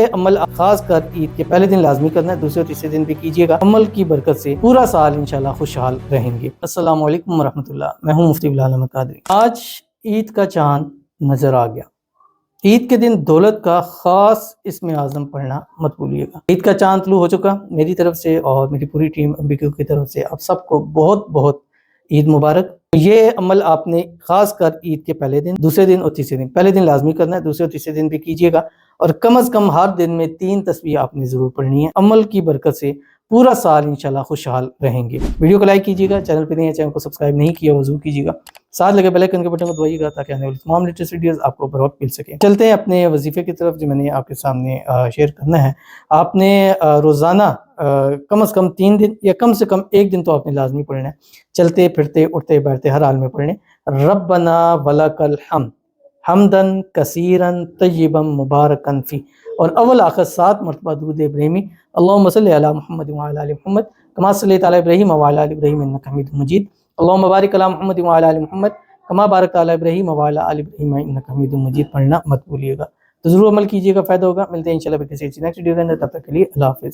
یہ عمل خاص کر عید کے پہلے دن لازمی کرنا ہے، دوسرے اور تیسرے دن بھی کیجیے گا۔ عمل کی برکت سے پورا سال انشاءاللہ خوشحال رہیں گے۔ السلام علیکم ورحمۃ اللہ، میں ہوں مفتی بلال احمد قادری۔ آج عید کا چاند نظر آ گیا۔ عید کے دن دولت کا خاص اسم اعظم پڑھنا مت بھولیے گا۔ عید کا چاند طلوع ہو چکا، میری طرف سے اور میری پوری ٹیم MBQ کی طرف سے آپ سب کو بہت بہت عید مبارک۔ یہ عمل آپ نے خاص کر عید کے پہلے دن، دوسرے دن اور تیسرے دن، پہلے دن لازمی کرنا ہے، دوسرے اور تیسرے دن بھی کیجیے گا، اور کم از کم ہر دن میں 3 تسبیح آپ نے ضرور پڑھنی ہے۔ عمل کی برکت سے پورا سال انشاءاللہ خوشحال رہیں گے۔ ویڈیو کو لائک کیجیے گا، چینل پہ نہیں ہے چینل کو سبسکرائب نہیں کیا وہ ضرور کیجیے گا، ساتھ لگے بیل آئیکن کے بٹن کو دبائیے گا تاکہ آنے والی تمام لیٹسٹ ویڈیوز آپ کو بر وقت مل سکیں۔ چلتے ہیں اپنے وظیفے کی طرف جو میں نے آپ کے سامنے شیئر کرنا ہے۔ آپ نے روزانہ کم از کم 3 دن یا کم سے کم 1 دن تو آپ نے لازمی پڑھنا ہے، چلتے پھرتے اٹھتے بیٹھتے ہر حال میں پڑھنے۔ ربنا ولک الحمد حمدن کثیرن طیبا مبارکن فی، اور اول آخر 7 مرتبہ درود ابراہیمی، اللہم صلی علی محمد وعلی آل محمد کما صلیت علی ابراہیم وعلی آل ابراہیم انک حمید مجید، اللہم بارک علی محمد وعلی آل محمد کما بارکت علی ابراہیم وعلی آل ابراہیم انک حمید مجید پڑھنا مت بھولیے گا۔ تو ضرور عمل کیجیے گا، فائدہ ہوگا۔ ملتے ہیں انشاءاللہ کسی نیکسٹ ویڈیو کے اندر، تب تک کے لیے اللہ حافظ۔